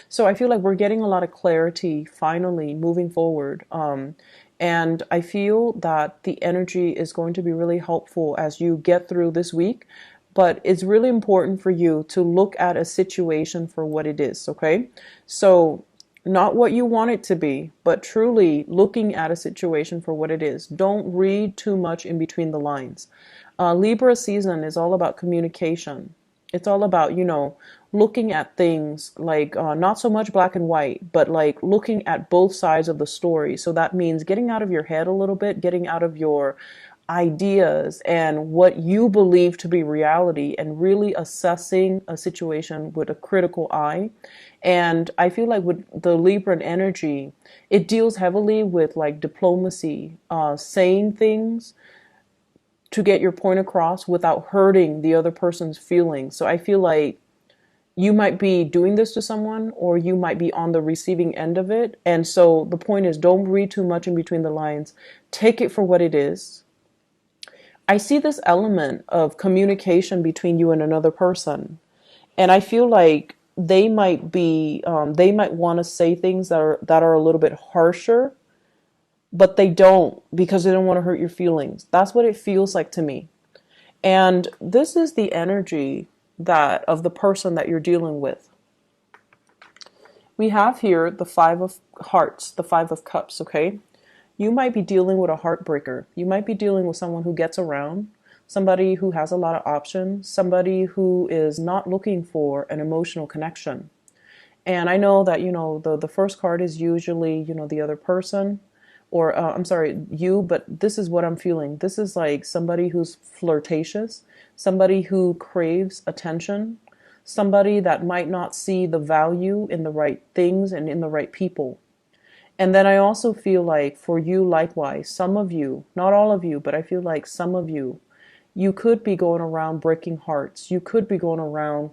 So I feel like we're getting a lot of clarity finally moving forward. And I feel that the energy is going to be really helpful as you get through this week. But it's really important for you to look at a situation for what it is, okay? So, not what you want it to be, but truly looking at a situation for what it is. Don't read too much in between the lines. Libra season is all about communication. It's all about, looking at things like not so much black and white, but like looking at both sides of the story. So that means getting out of your head a little bit, getting out of your ideas and what you believe to be reality, and really assessing a situation with a critical eye. And I feel like with the Libran energy, it deals heavily with like diplomacy, saying things to get your point across without hurting the other person's feelings. So I feel like you might be doing this to someone, or you might be on the receiving end of it. And so the point is, don't read too much in between the lines. Take it for what it is. I see this element of communication between you and another person. And I feel like they might want to say things that are a little bit harsher, but they don't, because they don't want to hurt your feelings. That's what it feels like to me. And this is the energy that of the person that you're dealing with. We have here the Five of Hearts, the Five of Cups, okay? You might be dealing with a heartbreaker. You might be dealing with someone who gets around, somebody who has a lot of options, somebody who is not looking for an emotional connection. And I know that, the first card is usually, the other person, or I'm sorry, you, but this is what I'm feeling. This is like somebody who's flirtatious, somebody who craves attention, somebody that might not see the value in the right things and in the right people. And then I also feel like for you, likewise, some of you, not all of you, but I feel like some of you, you could be going around breaking hearts. You could be going around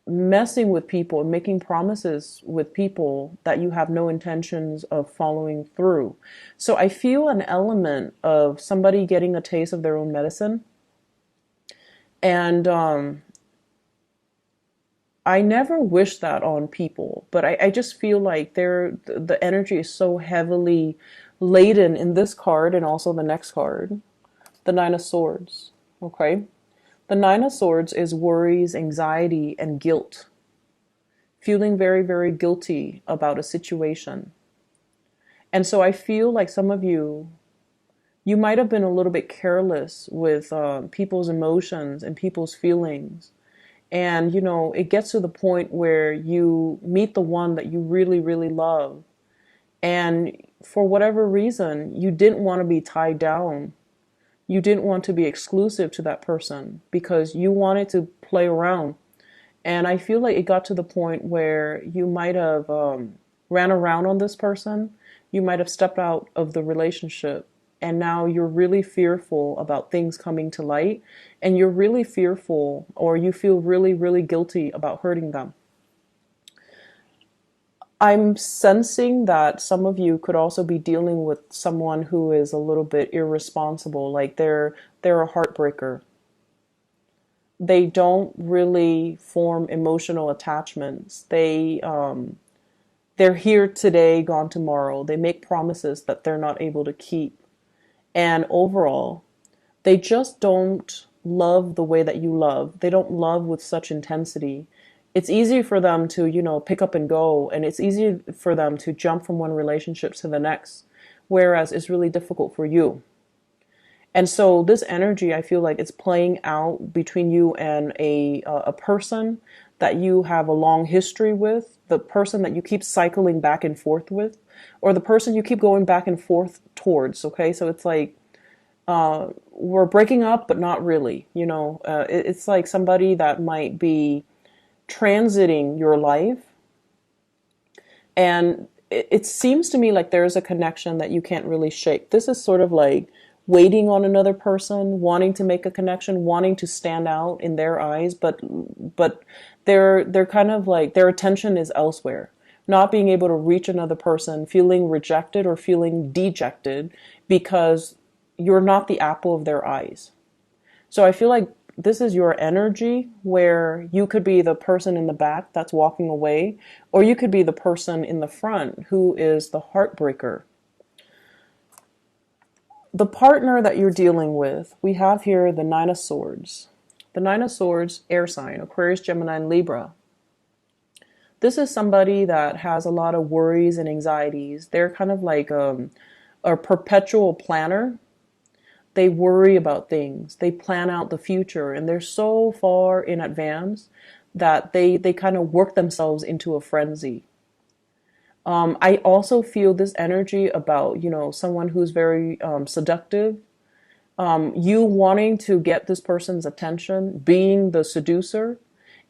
messing with people and making promises with people that you have no intentions of following through. So I feel an element of somebody getting a taste of their own medicine. And I never wish that on people, but I just feel like the energy is so heavily laden in this card and also the next card, the Nine of Swords. Okay. The Nine of Swords is worries, anxiety, and guilt. Feeling very, very guilty about a situation. And so I feel like some of you might have been a little bit careless with people's emotions and people's feelings. And, it gets to the point where you meet the one that you really, really love. And for whatever reason, you didn't want to be tied down. You didn't want to be exclusive to that person because you wanted to play around. And I feel like it got to the point where you might have ran around on this person. You might have stepped out of the relationship. And now you're really fearful about things coming to light. And you're really fearful, or you feel really, really guilty about hurting them. I'm sensing that some of you could also be dealing with someone who is a little bit irresponsible, like they're a heartbreaker. They don't really form emotional attachments. They're here today, gone tomorrow. They make promises that they're not able to keep. And overall, they just don't love the way that you love. They don't love with such intensity. It's easy for them to, pick up and go, and it's easy for them to jump from one relationship to the next, whereas it's really difficult for you. And so this energy, I feel like it's playing out between you and a person that you have a long history with, the person that you keep cycling back and forth with, or the person you keep going back and forth towards. Okay, so it's like we're breaking up, but not really. It's like somebody that might be transiting your life, and it seems to me like there's a connection that you can't really shake. This is sort of like waiting on another person, wanting to make a connection, wanting to stand out in their eyes, but they're kind of like their attention is elsewhere. Not being able to reach another person, feeling rejected or feeling dejected because you're not the apple of their eyes. So I feel like this is your energy where you could be the person in the back that's walking away, or you could be the person in the front who is the heartbreaker. The partner that you're dealing with, we have here the Nine of Swords. The Nine of Swords, air sign, Aquarius, Gemini, and Libra. This is somebody that has a lot of worries and anxieties. They're kind of like a perpetual planner. They worry about things. They plan out the future, and they're so far in advance that they kind of work themselves into a frenzy. I also feel this energy about, someone who's very seductive. You wanting to get this person's attention, being the seducer.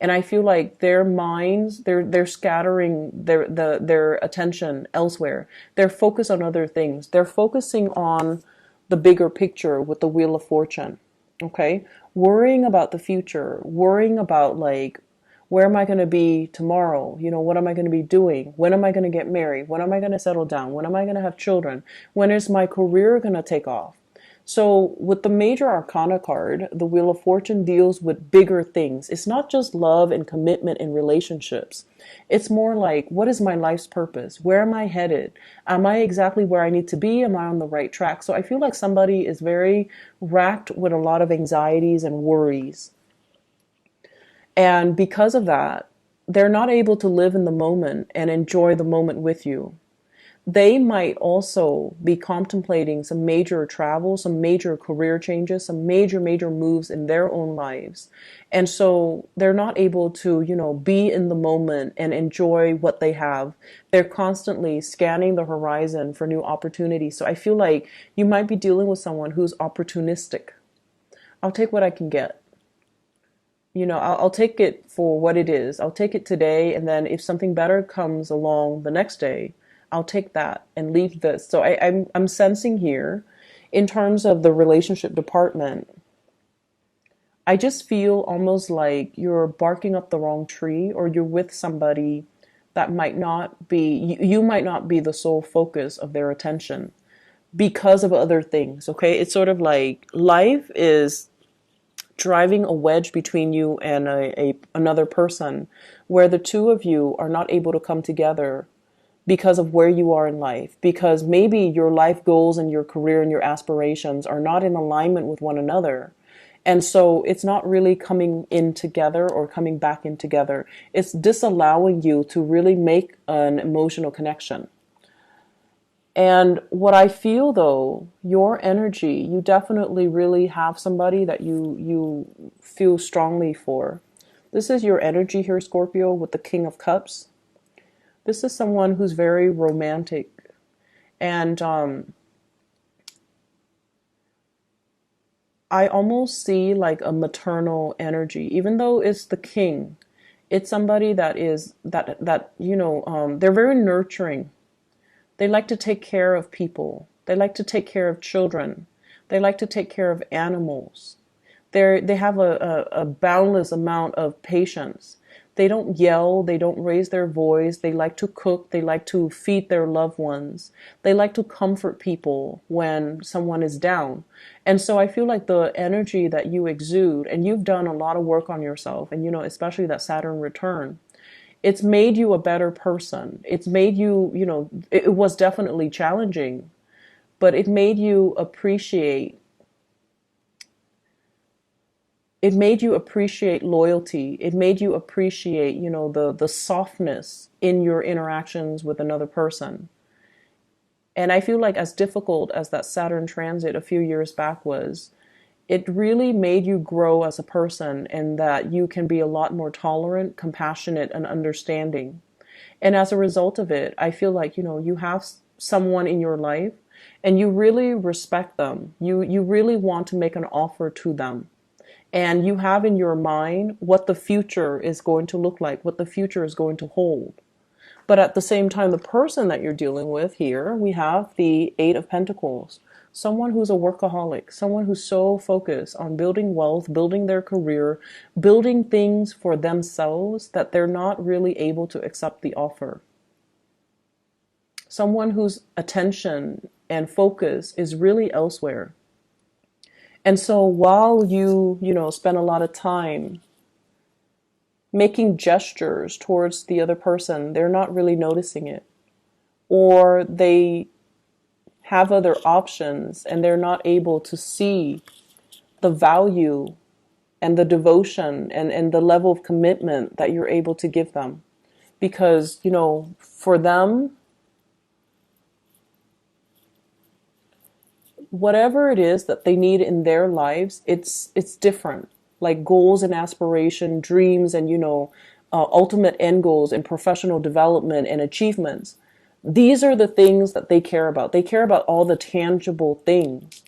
And I feel like their minds, they're scattering their attention elsewhere. They're focused on other things. They're focusing on the bigger picture with the Wheel of Fortune. Okay? Worrying about the future, worrying about like, where am I going to be tomorrow? What am I going to be doing? When am I going to get married? When am I going to settle down? When am I going to have children? When is my career going to take off? So with the major arcana card, the Wheel of Fortune deals with bigger things. It's not just love and commitment in relationships. It's more like, what is my life's purpose? Where am I headed? Am I exactly where I need to be? Am I on the right track? So I feel like somebody is very racked with a lot of anxieties and worries. And because of that, they're not able to live in the moment and enjoy the moment with you. They might also be contemplating some major travel, some major career changes, some major moves in their own lives. And so they're not able to, be in the moment and enjoy what they have. They're constantly scanning the horizon for new opportunities. So I feel like you might be dealing with someone who's opportunistic. I'll take what I can get. I'll take it for what it is. I'll take it today, and then if something better comes along the next day, I'll take that and leave this. So I'm sensing here, in terms of the relationship department, I just feel almost like you're barking up the wrong tree, or you're with somebody that might not be, you might not be the sole focus of their attention because of other things, okay? It's sort of like life is driving a wedge between you and another person, where the two of you are not able to come together because of where you are in life, because maybe your life goals and your career and your aspirations are not in alignment with one another. And so it's not really coming in together or coming back in together. It's disallowing you to really make an emotional connection. And what I feel though, your energy, you definitely really have somebody that you feel strongly for. This is your energy here, Scorpio, with the King of Cups. This is someone who's very romantic. And I almost see like a maternal energy, even though it's the king. It's somebody that is, they're very nurturing. They like to take care of people. They like to take care of children. They like to take care of animals. They have a boundless amount of patience. They don't yell. They don't raise their voice. They like to cook. They like to feed their loved ones. They like to comfort people when someone is down. And so I feel like the energy that you exude, and you've done a lot of work on yourself, and especially that Saturn return, it's made you a better person. It's made you, it was definitely challenging, but it made you appreciate loyalty. It made you appreciate, the softness in your interactions with another person. And I feel like, as difficult as that Saturn transit a few years back was, it really made you grow as a person, and that you can be a lot more tolerant, compassionate, and understanding. And as a result of it, I feel like, you have someone in your life and you really respect them. You really want to make an offer to them. And you have in your mind what the future is going to look like, what the future is going to hold. But at the same time, the person that you're dealing with here, we have the Eight of Pentacles. Someone who's a workaholic, someone who's so focused on building wealth, building their career, building things for themselves that they're not really able to accept the offer. Someone whose attention and focus is really elsewhere. And so while you spend a lot of time making gestures towards the other person, they're not really noticing it. Or they have other options and they're not able to see the value and the devotion and the level of commitment that you're able to give them. Because, for them, whatever it is that they need in their lives, it's different. Like goals and aspiration, dreams, and ultimate end goals and professional development and achievements. These are the things that they care about. They care about all the tangible things,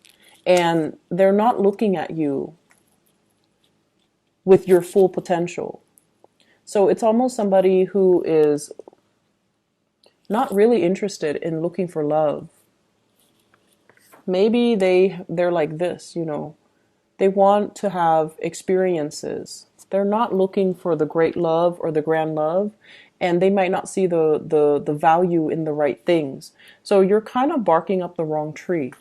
and they're not looking at you with your full potential. So it's almost somebody who is not really interested in looking for love. Maybe they're like this. They want to have experiences. They're not looking for the great love or the grand love, and they might not see the value in the right things. So you're kind of barking up the wrong tree.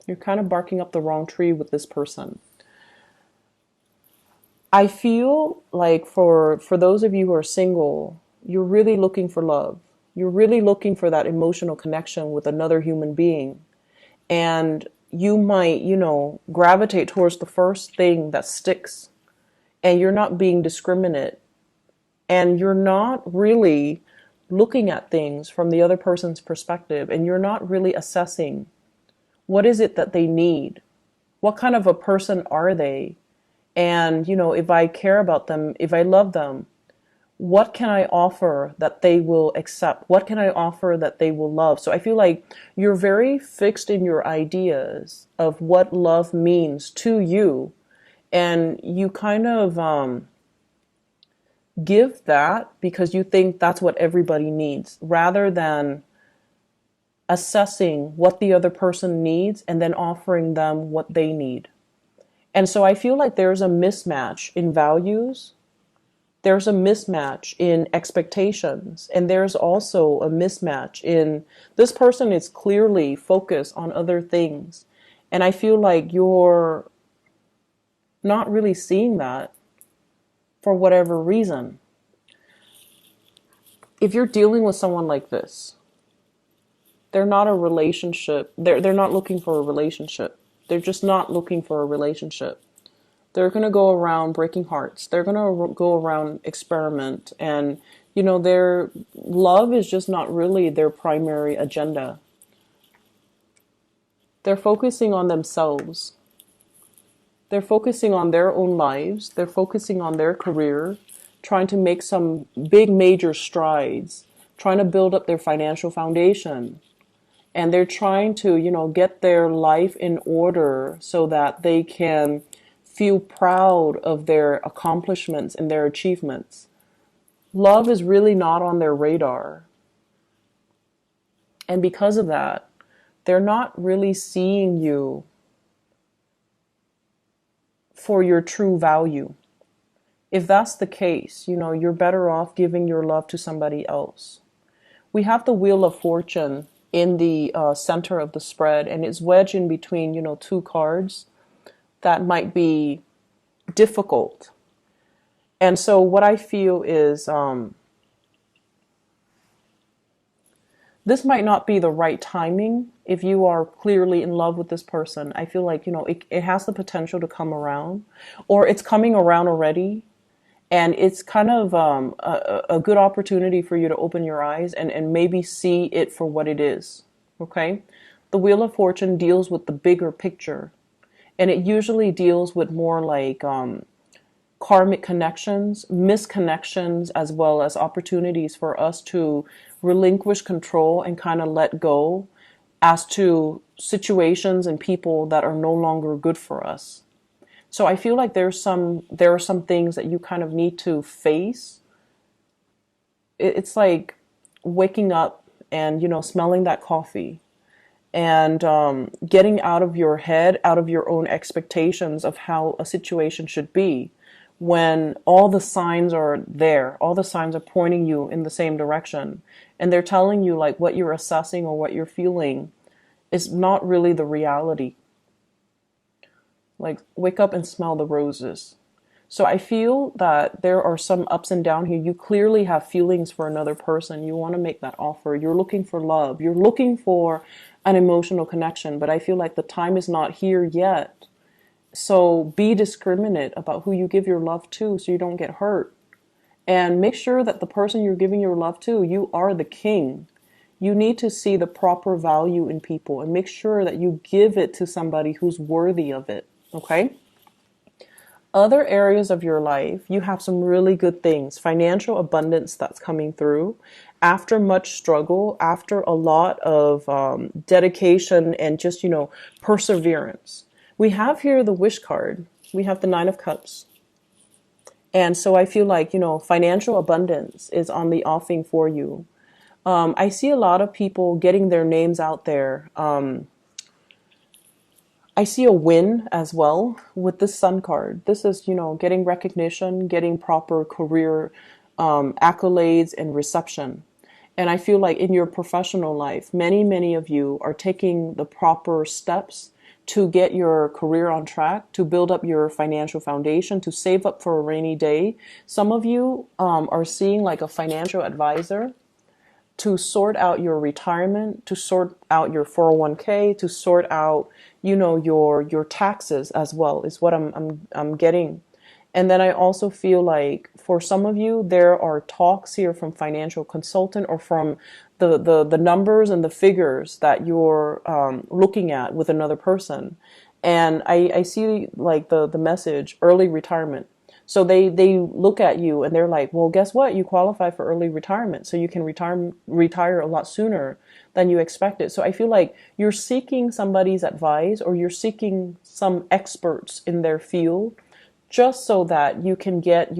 You're kind of barking up the wrong tree with this person. I feel like for those of you who are single, you're really looking for love. You're really looking for that emotional connection with another human being. And you might, gravitate towards the first thing that sticks, and you're not being discriminate, and you're not really looking at things from the other person's perspective, and you're not really assessing what is it that they need? What kind of a person are they? And, if I care about them, if I love them, what can I offer that they will accept? What can I offer that they will love? So I feel like you're very fixed in your ideas of what love means to you. And you kind of give that because you think that's what everybody needs, rather than assessing what the other person needs and then offering them what they need. And so I feel like there's a mismatch in values. There's a mismatch in expectations, and there's also a mismatch in this person is clearly focused on other things. And I feel like you're not really seeing that for whatever reason. If you're dealing with someone like this, they're not a relationship. They're not looking for a relationship. They're just not looking for a relationship. They're going to go around breaking hearts. They're going to go around experiment. And, their love is just not really their primary agenda. They're focusing on themselves. They're focusing on their own lives. They're focusing on their career, trying to make some big major strides, trying to build up their financial foundation. And they're trying to, get their life in order so that they can feel proud of their accomplishments and their achievements. Love is really not on their radar. And because of that, they're not really seeing you for your true value. If that's the case, you're better off giving your love to somebody else. We have the Wheel of Fortune in the center of the spread, and it's wedged in between, two cards that might be difficult. And so what I feel is this might not be the right timing if you are clearly in love with this person. I feel like, it has the potential to come around, or it's coming around already. And it's kind of a good opportunity for you to open your eyes and maybe see it for what it is. Okay? The Wheel of Fortune deals with the bigger picture. And it usually deals with more like karmic connections, misconnections, as well as opportunities for us to relinquish control and kind of let go as to situations and people that are no longer good for us. So I feel like there are some things that you kind of need to face. It's like waking up and, smelling that coffee and getting out of your head, out of your own expectations of how a situation should be, when all the signs are there, all the signs are pointing you in the same direction, and they're telling you like what you're assessing or what you're feeling is not really the reality. Like, wake up and smell the roses. So I feel that there are some ups and downs here. You clearly have feelings for another person. You want to make that offer. You're looking for love. You're looking for an emotional connection, but I feel like the time is not here yet. So be discriminate about who you give your love to so you don't get hurt. And make sure that the person you're giving your love to, you are the king. You need to see the proper value in people and make sure that you give it to somebody who's worthy of it. Okay? Other areas of your life, you have some really good things. Financial abundance that's coming through after much struggle, after a lot of dedication and just, perseverance. We have here the wish card. We have the Nine of Cups. And so I feel like, financial abundance is on the offing for you. I see a lot of people getting their names out there. I see a win as well with this Sun card. This is, getting recognition, getting proper career accolades and reception. And I feel like in your professional life, many, many of you are taking the proper steps to get your career on track, to build up your financial foundation, to save up for a rainy day. Some of you are seeing like a financial advisor to sort out your retirement, to sort out your 401k, to sort out, your taxes as well, is what I'm getting. And then I also feel like for some of you, there are talks here from financial consultant or from the numbers and the figures that you're looking at with another person. And I see like the message, early retirement. So they look at you and they're like, well, guess what? You qualify for early retirement. So you can retire a lot sooner than you expected. So I feel like you're seeking somebody's advice or you're seeking some experts in their field just so that you can get,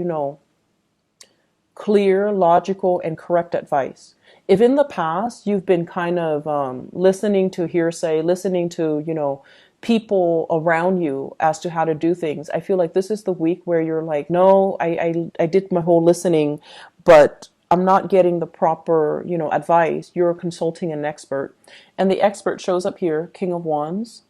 clear, logical, and correct advice. If in the past you've been kind of listening to hearsay, listening to, people around you as to how to do things, I feel like this is the week where you're like, no, I did my whole listening, but I'm not getting the proper, advice. You're consulting an expert. And the expert shows up here, King of Wands.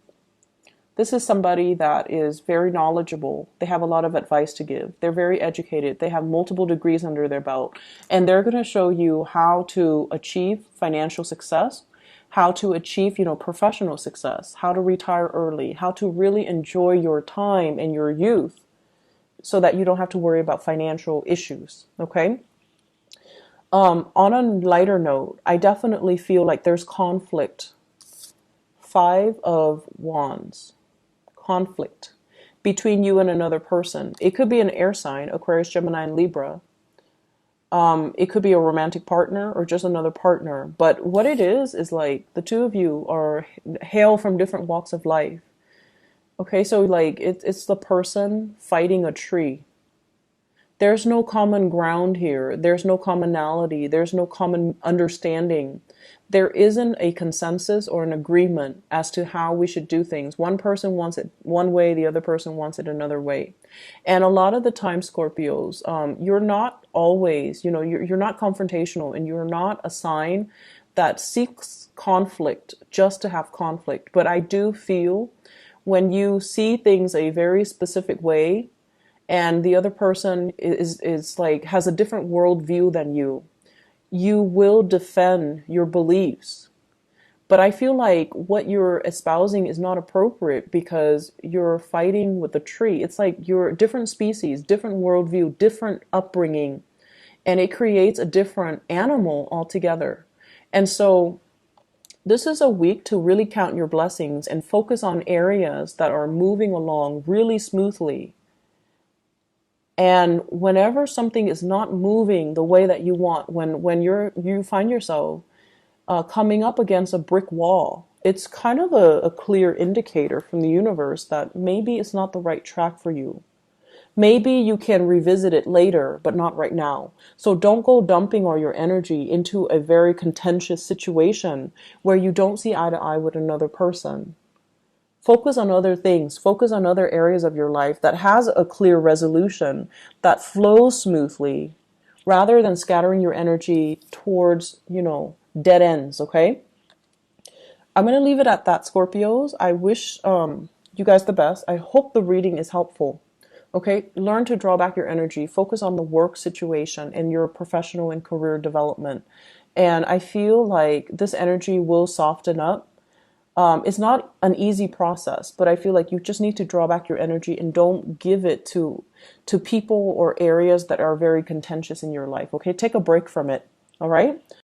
This is somebody that is very knowledgeable. They have a lot of advice to give. They're very educated. They have multiple degrees under their belt. And they're going to show you how to achieve financial success, how to achieve, professional success, how to retire early, how to really enjoy your time and your youth so that you don't have to worry about financial issues. Okay? On a lighter note, I definitely feel like there's conflict. 5 of Wands. Conflict between you and another person. It could be an air sign, Aquarius, Gemini, and Libra. It could be a romantic partner or just another partner. But what it is like the two of you are hail from different walks of life. Okay, so like it's the person fighting a tree. There's no common ground here. There's no commonality. There's no common understanding. There isn't a consensus or an agreement as to how we should do things. One person wants it one way, the other person wants it another way. And a lot of the time, Scorpios, you're not always, you're not confrontational and you're not a sign that seeks conflict just to have conflict. But I do feel when you see things a very specific way and the other person is like has a different worldview than you will defend your beliefs. But I feel like what you're espousing is not appropriate because you're fighting with a tree. It's like you're different species, different worldview, different upbringing, and it creates a different animal altogether. And so this is a week to really count your blessings and focus on areas that are moving along really smoothly. And whenever something is not moving the way that you want, when you find yourself coming up against a brick wall, it's kind of a clear indicator from the universe that maybe it's not the right track for you. Maybe you can revisit it later, but not right now. So don't go dumping all your energy into a very contentious situation where you don't see eye to eye with another person. Focus on other things. Focus on other areas of your life that has a clear resolution, that flows smoothly, rather than scattering your energy towards, dead ends, okay? I'm going to leave it at that, Scorpios. I wish you guys the best. I hope the reading is helpful. Okay, learn to draw back your energy, focus on the work situation and your professional and career development. And I feel like this energy will soften up. It's not an easy process, but I feel like you just need to draw back your energy and don't give it to people or areas that are very contentious in your life. Okay, take a break from it. All right.